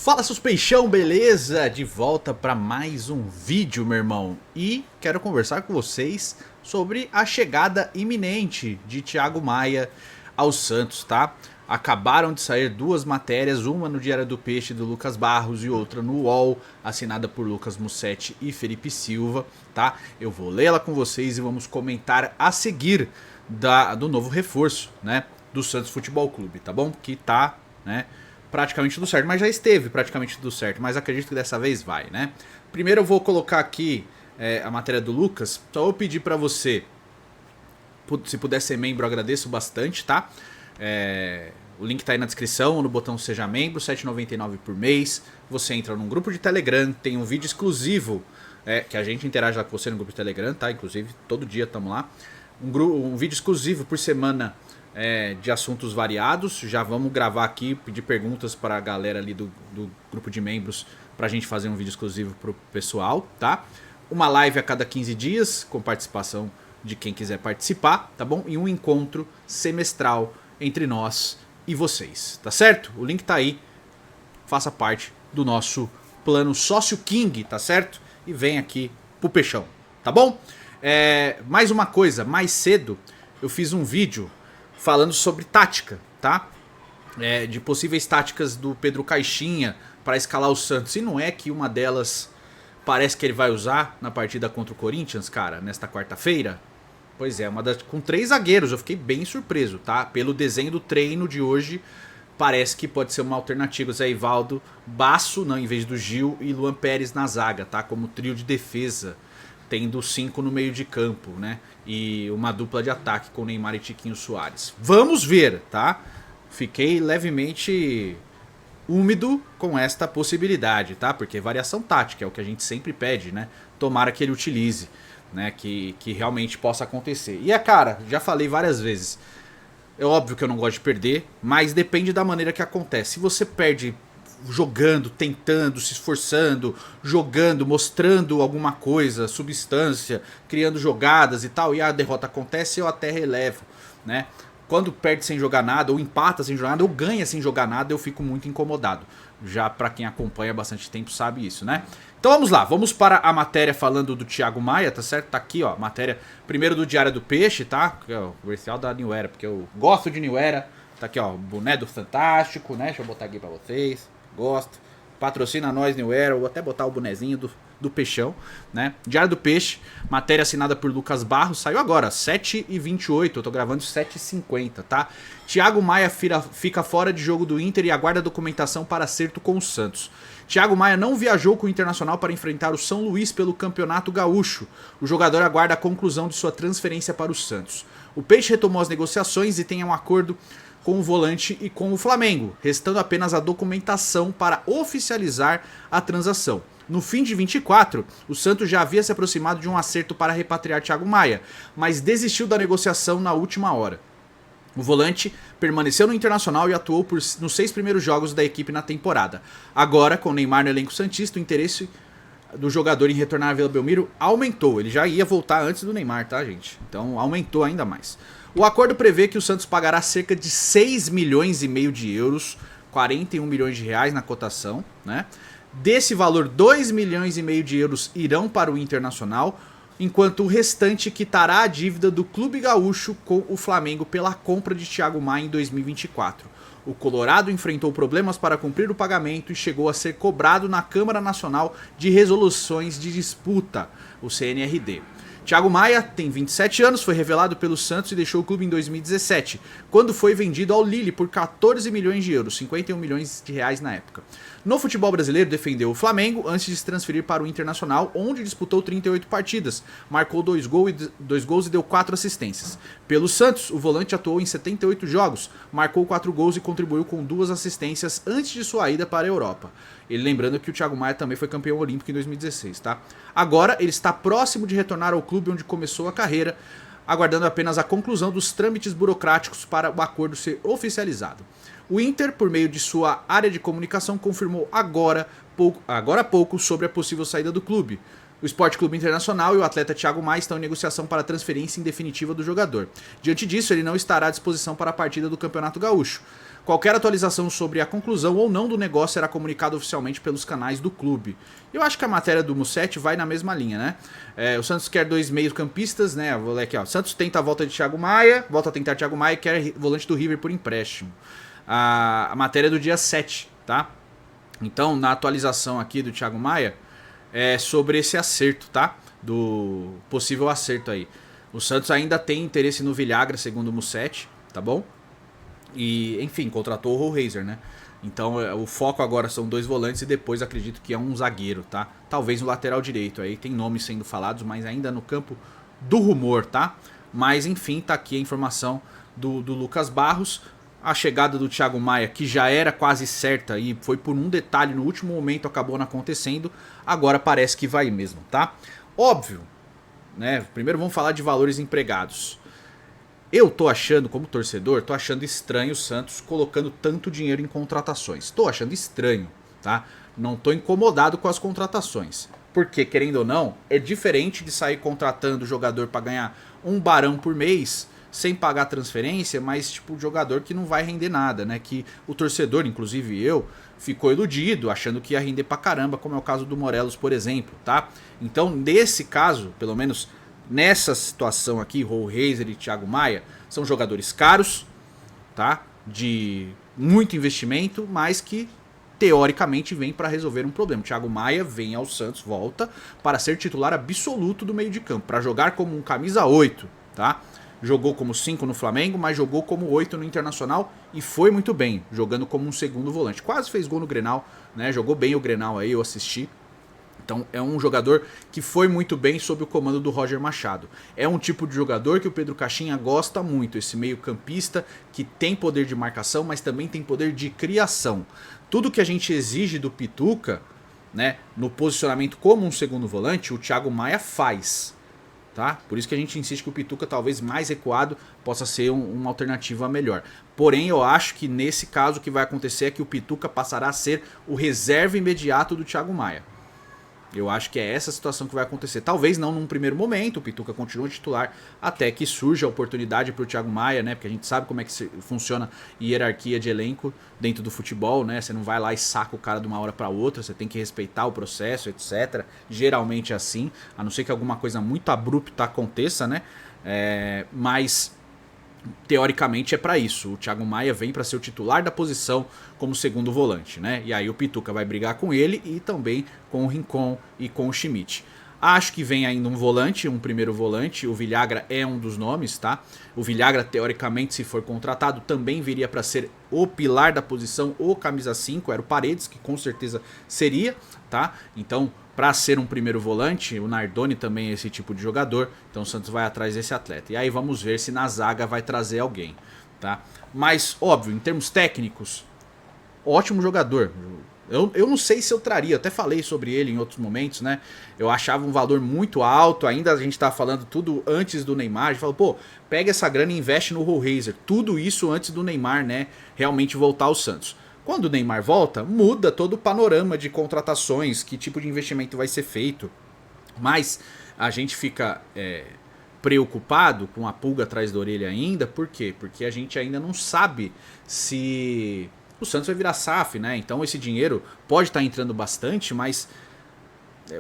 Fala seus peixão, beleza? De volta para mais um vídeo, meu irmão. E quero conversar com vocês sobre a chegada iminente de Thiago Maia ao Santos, tá? Acabaram de sair duas matérias, uma no Diário do Peixe do Lucas Barros e outra no UOL, assinada por Lucas Mussetti e Felipe Silva, tá? Eu vou lê-la com vocês e vamos comentar a seguir do novo reforço, né? Do Santos Futebol Clube, tá bom? Que tá, né? Praticamente tudo certo, mas já esteve praticamente tudo certo, mas acredito que dessa vez vai, né? Primeiro eu vou colocar aqui a matéria do Lucas, só vou pedir pra você, se puder ser membro, eu agradeço bastante, tá? O link tá aí na descrição, no botão Seja Membro, R$ 7,99 por mês. Você entra num grupo de Telegram, tem um vídeo exclusivo, que a gente interage lá com você no grupo de Telegram, tá? Inclusive, todo dia estamos lá. Um vídeo exclusivo por semana de assuntos variados. Já vamos gravar aqui, pedir perguntas para a galera ali do grupo de membros pra gente fazer um vídeo exclusivo pro pessoal, tá? Uma live a cada 15 dias, com participação de quem quiser participar, tá bom? E um encontro semestral entre nós e vocês, tá certo? O link tá aí, faça parte do nosso plano Sócio King, tá certo? E vem aqui pro peixão, tá bom? Mais uma coisa, mais cedo eu fiz um vídeo falando sobre tática, tá? De possíveis táticas do Pedro Caixinha para escalar o Santos. E não é que uma delas parece que ele vai usar na partida contra o Corinthians, cara, nesta quarta-feira? Pois é, com 3 zagueiros, eu fiquei bem surpreso, tá? Pelo desenho do treino de hoje, parece que pode ser uma alternativa. Zé Ivaldo, Basso, não, em vez do Gil, e Luan Pérez na zaga, tá? Como trio de defesa, tendo 5 no meio de campo, né? E uma dupla de ataque com Neymar e Tiquinho Soares. Vamos ver, tá? Fiquei levemente úmido com esta possibilidade, tá? Porque variação tática é o que a gente sempre pede, né? Tomara que ele utilize, né? Que realmente possa acontecer. E cara, já falei várias vezes, é óbvio que eu não gosto de perder, mas depende da maneira que acontece. Se você perde jogando, tentando, se esforçando, jogando, mostrando alguma coisa, substância, criando jogadas e tal, e a derrota acontece, eu até relevo, né? Quando perde sem jogar nada, ou empata sem jogar nada, ou ganha sem jogar nada, eu fico muito incomodado. Já pra quem acompanha há bastante tempo sabe isso, né? Então vamos lá, vamos para a matéria falando do Thiago Maia, tá certo? Tá aqui, ó, matéria primeiro do Diário do Peixe, tá? O comercial da New Era, porque eu gosto de New Era. Tá aqui, ó, boné do Fantástico, né? Deixa eu botar aqui pra vocês. Gosto. Patrocina nós, New Era. Vou até botar o bonezinho do Peixão, né? Diário do Peixe, matéria assinada por Lucas Barros. Saiu agora, 7h28. Eu tô gravando 7h50, tá? Thiago Maia fica fora de jogo do Inter e aguarda documentação para acerto com o Santos. Thiago Maia não viajou com o Internacional para enfrentar o São Luís pelo Campeonato Gaúcho. O jogador aguarda a conclusão de sua transferência para o Santos. O Peixe retomou as negociações e tem um acordo com o volante e com o Flamengo, restando apenas a documentação para oficializar a transação. No fim de 24, o Santos já havia se aproximado de um acerto para repatriar Thiago Maia, mas desistiu da negociação na última hora. O volante permaneceu no Internacional e atuou nos 6 primeiros jogos da equipe na temporada. Agora, com Neymar no elenco santista, o interesse do jogador em retornar à Vila Belmiro aumentou. Ele já ia voltar antes do Neymar, tá, gente? Então aumentou ainda mais. O acordo prevê que o Santos pagará cerca de 6,5 milhões de euros, 41 milhões de reais na cotação, né? Desse valor, 2,5 milhões de euros irão para o Internacional, enquanto o restante quitará a dívida do Clube Gaúcho com o Flamengo pela compra de Thiago Maia em 2024. O Colorado enfrentou problemas para cumprir o pagamento e chegou a ser cobrado na Câmara Nacional de Resoluções de Disputa, o CNRD. Thiago Maia tem 27 anos, foi revelado pelo Santos e deixou o clube em 2017, quando foi vendido ao Lille por 14 milhões de euros, 51 milhões de reais na época. No futebol brasileiro, defendeu o Flamengo antes de se transferir para o Internacional, onde disputou 38 partidas, marcou 2 gols e deu 4 assistências. Pelo Santos, o volante atuou em 78 jogos, marcou 4 gols e contribuiu com 2 assistências antes de sua ida para a Europa. Ele lembrando que o Thiago Maia também foi campeão olímpico em 2016, tá? Agora ele está próximo de retornar ao clube onde começou a carreira, aguardando apenas a conclusão dos trâmites burocráticos para o acordo ser oficializado. O Inter, por meio de sua área de comunicação, confirmou agora há pouco sobre a possível saída do clube. O Sport Clube Internacional e o atleta Thiago Maia estão em negociação para a transferência indefinitiva do jogador. Diante disso, ele não estará à disposição para a partida do Campeonato Gaúcho. Qualquer atualização sobre a conclusão ou não do negócio será comunicado oficialmente pelos canais do clube. Eu acho que a matéria do Musetti vai na mesma linha, né? O Santos quer 2 meios-campistas, né? Vou ler aqui, ó. Santos tenta a volta de Thiago Maia, volta a tentar Thiago Maia e quer volante do River por empréstimo. A matéria é do dia 7, tá? Então, na atualização aqui do Thiago Maia, é sobre esse acerto, tá? Do possível acerto aí. O Santos ainda tem interesse no Villagra, segundo o Musetti, tá bom? E, enfim, contratou o Rollraiser, né? Então o foco agora são 2 volantes e depois acredito que é um zagueiro, tá? Talvez no lateral direito, aí tem nomes sendo falados, mas ainda no campo do rumor, tá? Mas enfim, tá aqui a informação do Lucas Barros. A chegada do Thiago Maia, que já era quase certa e foi por um detalhe no último momento, acabou não acontecendo, agora parece que vai mesmo, tá? Óbvio, né? Primeiro vamos falar de valores empregados. Eu tô achando, como torcedor, tô achando estranho o Santos colocando tanto dinheiro em contratações. Tô achando estranho, tá? Não tô incomodado com as contratações. Porque, querendo ou não, é diferente de sair contratando jogador pra ganhar um barão por mês, sem pagar transferência, mas tipo jogador que não vai render nada, né? Que o torcedor, inclusive eu, ficou iludido, achando que ia render pra caramba, como é o caso do Morelos, por exemplo, tá? Então, nesse caso, pelo menos nessa situação aqui, Rollraiser e Thiago Maia são jogadores caros, tá? De muito investimento, mas que teoricamente vem para resolver um problema. O Thiago Maia vem ao Santos, volta para ser titular absoluto do meio de campo, para jogar como um camisa 8, tá? Jogou como 5 no Flamengo, mas jogou como 8 no Internacional e foi muito bem, jogando como um segundo volante. Quase fez gol no Grenal, né? Jogou bem o Grenal aí, eu assisti. Então é um jogador que foi muito bem sob o comando do Roger Machado. É um tipo de jogador que o Pedro Caixinha gosta muito, esse meio campista que tem poder de marcação, mas também tem poder de criação. Tudo que a gente exige do Pituca, né, no posicionamento como um segundo volante, o Thiago Maia faz. Tá? Por isso que a gente insiste que o Pituca, talvez mais recuado, possa ser uma alternativa melhor. Porém, eu acho que nesse caso o que vai acontecer é que o Pituca passará a ser o reserva imediato do Thiago Maia. Eu acho que é essa situação que vai acontecer. Talvez não num primeiro momento, o Pituca continua titular até que surja a oportunidade para o Thiago Maia, né? Porque a gente sabe como é que funciona a hierarquia de elenco dentro do futebol, né? Você não vai lá e saca o cara de uma hora para outra, você tem que respeitar o processo, etc. Geralmente é assim, a não ser que alguma coisa muito abrupta aconteça, né? Mas teoricamente é para isso. O Thiago Maia vem para ser o titular da posição como segundo volante, né? E aí o Pituca vai brigar com ele e também com o Rincon e com o Schmidt. Acho que vem ainda um volante, um primeiro volante. O Villagra é um dos nomes, tá? O Villagra, teoricamente, se for contratado, também viria para ser o pilar da posição, o camisa 5. Era o Paredes, que com certeza seria, tá? Então, para ser um primeiro volante, o Nardoni também é esse tipo de jogador. Então o Santos vai atrás desse atleta. E aí vamos ver se na zaga vai trazer alguém, tá? Mas, óbvio, em termos técnicos, ótimo jogador. Eu não sei se eu traria, até falei sobre ele em outros momentos, né? Eu achava um valor muito alto, ainda a gente tá falando tudo antes do Neymar. A gente falou, pô, pega essa grana e investe no Rollraiser. Tudo isso antes do Neymar, né, realmente voltar ao Santos. Quando o Neymar volta, muda todo o panorama de contratações, que tipo de investimento vai ser feito. Mas a gente fica preocupado, com a pulga atrás da orelha ainda. Por quê? Porque a gente ainda não sabe se o Santos vai virar SAF, né? Então esse dinheiro pode estar entrando bastante, mas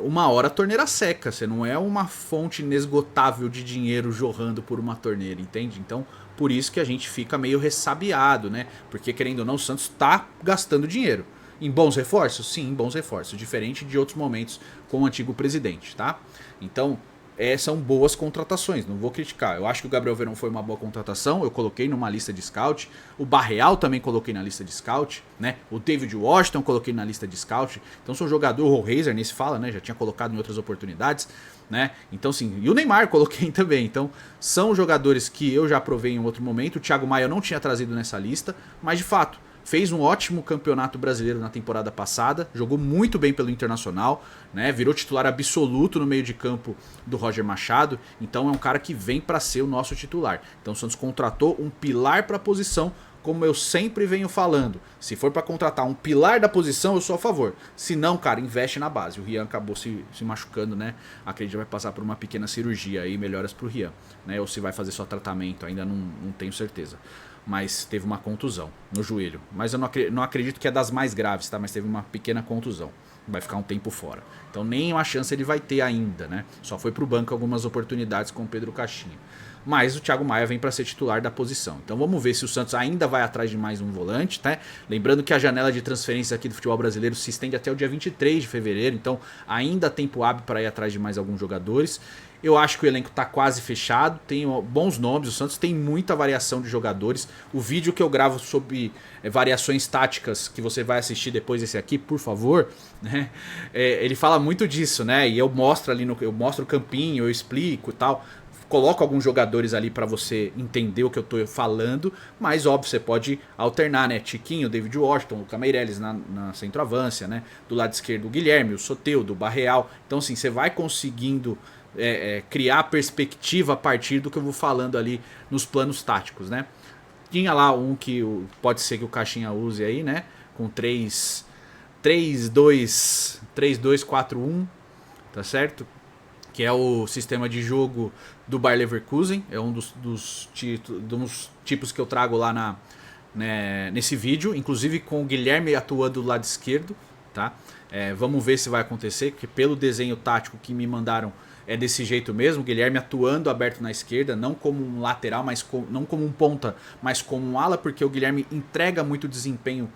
uma hora a torneira seca. Você não é uma fonte inesgotável de dinheiro jorrando por uma torneira, entende? Então por isso que a gente fica meio ressabiado, né? Porque querendo ou não, o Santos está gastando dinheiro. Em bons reforços? Sim, em bons reforços. Diferente de outros momentos com o antigo presidente, tá? Então são boas contratações, não vou criticar. Eu acho que o Gabriel Veron foi uma boa contratação, eu coloquei numa lista de scout. O Barreal também coloquei na lista de scout, né? O David Washington coloquei na lista de scout. Então sou jogador, o Rollraiser nem se fala, né? Já tinha colocado em outras oportunidades, né? Então sim, e o Neymar coloquei também. Então são jogadores que eu já aprovei em outro momento. O Thiago Maia eu não tinha trazido nessa lista, mas de fato fez um ótimo campeonato brasileiro na temporada passada, jogou muito bem pelo Internacional, né? Virou titular absoluto no meio de campo do Roger Machado, então é um cara que vem para ser o nosso titular. Então o Santos contratou um pilar para a posição, como eu sempre venho falando. Se for para contratar um pilar da posição, eu sou a favor. Se não, cara, investe na base. O Rian acabou se machucando, né? Acredito que vai passar por uma pequena cirurgia aí, melhoras pro Rian, né? Ou se vai fazer só tratamento, ainda não tenho certeza. mas teve uma contusão no joelho. Mas eu não acredito que é das mais graves, tá? Mas teve uma pequena contusão. Vai ficar um tempo fora. Então nenhuma chance ele vai ter ainda, né? Só foi pro banco algumas oportunidades com o Pedro Caixinha. Mas o Thiago Maia vem para ser titular da posição. Então vamos ver se o Santos ainda vai atrás de mais um volante, tá? Lembrando que a janela de transferência aqui do futebol brasileiro se estende até o dia 23 de fevereiro, então ainda há tempo hábil para ir atrás de mais alguns jogadores. Eu acho que o elenco está quase fechado, tem bons nomes, o Santos tem muita variação de jogadores. O vídeo que eu gravo sobre variações táticas, que você vai assistir depois desse aqui, por favor, né? Ele fala muito disso, né? E eu mostro ali, eu mostro o campinho, eu explico e tal. Coloco alguns jogadores ali para você entender o que eu tô falando, mas óbvio, você pode alternar, né? Tiquinho, David Washington, o Lucas Meirelles na centroavância, né? Do lado esquerdo o Guilherme, o Soteldo, o Barreal. Então assim, você vai conseguindo criar perspectiva a partir do que eu vou falando ali nos planos táticos, né? Tinha lá um que pode ser que o Caixinha use aí, né? Com 3-2-4-1, tá certo? Que é o sistema de jogo do Bayer Leverkusen. É um dos tipos que eu trago lá nesse vídeo. Inclusive com o Guilherme atuando do lado esquerdo, tá? Vamos ver se vai acontecer, porque pelo desenho tático que me mandaram é desse jeito mesmo. Guilherme atuando aberto na esquerda, não como um lateral, não como um ponta, mas como um ala, porque o Guilherme entrega muito desempenho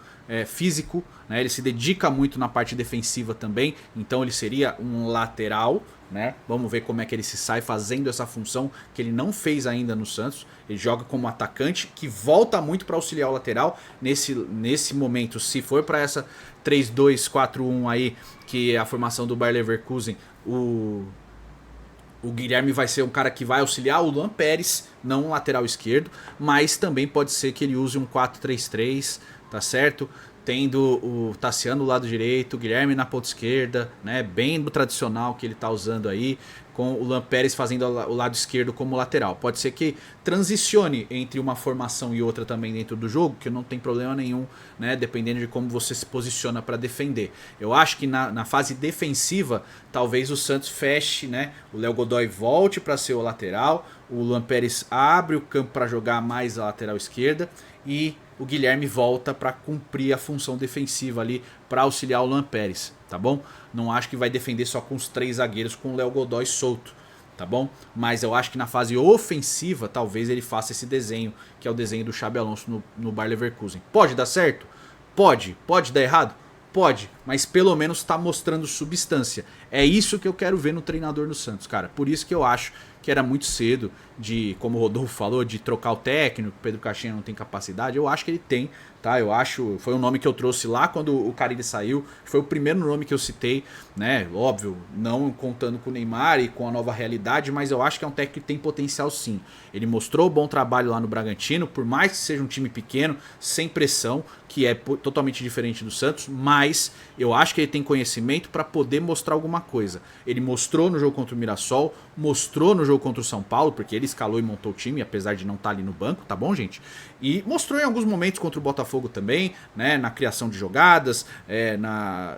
físico, né? Ele se dedica muito na parte defensiva também, então ele seria um lateral, né? Vamos ver como é que ele se sai fazendo essa função que ele não fez ainda no Santos. Ele joga como atacante, que volta muito para auxiliar o lateral. Nesse momento, se for para essa 3-2-4-1 aí, que é a formação do Bayer Leverkusen, o Guilherme vai ser um cara que vai auxiliar o Luan Pérez, não um lateral esquerdo, mas também pode ser que ele use um 4-3-3, tá certo? Tendo o Tassiano do lado direito, o Guilherme na ponta esquerda, né? Bem do tradicional que ele tá usando aí, com o Luan Pérez fazendo o lado esquerdo como lateral. Pode ser que transicione entre uma formação e outra também dentro do jogo, que não tem problema nenhum, né? Dependendo de como você se posiciona para defender. Eu acho que na fase defensiva, talvez o Santos feche, né? O Léo Godoy volte para ser o lateral, o Luan Pérez abre o campo para jogar mais a lateral esquerda e o Guilherme volta para cumprir a função defensiva ali, para auxiliar o Luan Pérez, tá bom? Não acho que vai defender só com os 3 zagueiros com o Léo Godoy solto, tá bom? Mas eu acho que na fase ofensiva talvez ele faça esse desenho, que é o desenho do Xabi Alonso no Bayer Leverkusen. Pode dar certo? Pode. Pode dar errado? Pode, mas pelo menos está mostrando substância. É isso que eu quero ver no treinador do Santos, cara. Por isso que eu acho que era muito cedo de, como o Rodolfo falou, de trocar o técnico, Pedro Caixinha não tem capacidade. Eu acho que ele tem, tá? Eu acho, foi um nome que eu trouxe lá quando o Carille saiu, foi o primeiro nome que eu citei, né? Óbvio, não contando com o Neymar e com a nova realidade, mas eu acho que é um técnico que tem potencial sim. Ele mostrou bom trabalho lá no Bragantino, por mais que seja um time pequeno, sem pressão, que é totalmente diferente do Santos, mas eu acho que ele tem conhecimento para poder mostrar alguma coisa. Ele mostrou no jogo contra o Mirassol, mostrou no jogo contra o São Paulo, porque ele escalou e montou o time, apesar de não estar ali no banco, tá bom, gente? E mostrou em alguns momentos contra o Botafogo também, né? Na criação de jogadas,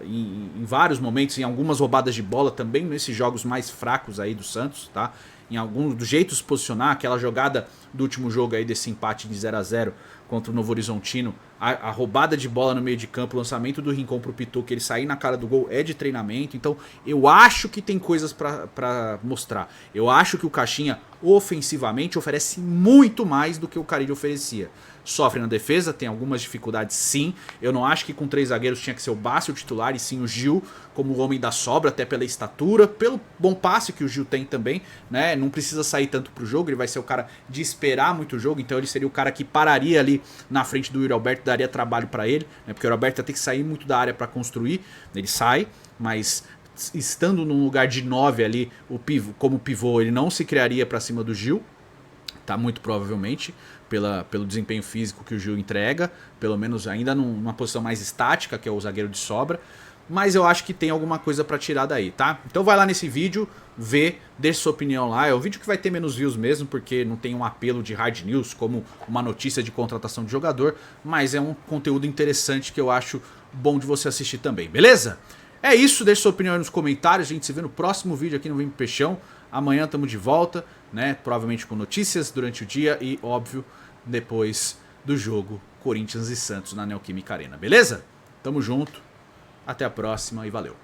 em vários momentos, em algumas roubadas de bola também, nesses jogos mais fracos aí do Santos, tá? Em alguns do jeito de se posicionar, aquela jogada do último jogo aí desse empate de 0-0 contra o Novo Horizontino, a roubada de bola no meio de campo, o lançamento do Rincon pro Pitu, que ele sair na cara do gol, é de treinamento. Então eu acho que tem coisas pra mostrar. Eu acho que o Caixinha ofensivamente oferece muito mais do que o Carille oferecia. Sofre na defesa, tem algumas dificuldades sim. Eu não acho que com 3 zagueiros tinha que ser o Bassi o titular, e sim o Gil como o homem da sobra, até pela estatura, pelo bom passe que o Gil tem também, né? Não precisa sair tanto pro jogo, ele vai ser o cara de esperar muito o jogo, então ele seria o cara que pararia ali na frente do Yuri Alberto, daria trabalho para ele, né? Porque o Yuri Alberto ia ter que sair muito da área para construir, ele sai, mas estando num lugar de 9 ali, como pivô, ele não se criaria para cima do Gil, tá? Muito provavelmente, pelo desempenho físico que o Gil entrega, pelo menos ainda numa posição mais estática, que é o zagueiro de sobra. Mas eu acho que tem alguma coisa pra tirar daí, tá? Então vai lá nesse vídeo, vê, deixa sua opinião lá. É um vídeo que vai ter menos views mesmo, porque não tem um apelo de hard news, como uma notícia de contratação de jogador. Mas é um conteúdo interessante que eu acho bom de você assistir também, beleza? É isso, deixa sua opinião aí nos comentários. A gente se vê no próximo vídeo aqui no Vem Peixão. Amanhã estamos de volta, né? Provavelmente com notícias durante o dia e, óbvio, depois do jogo Corinthians e Santos na Neoquímica Arena, beleza? Tamo junto, até a próxima e valeu.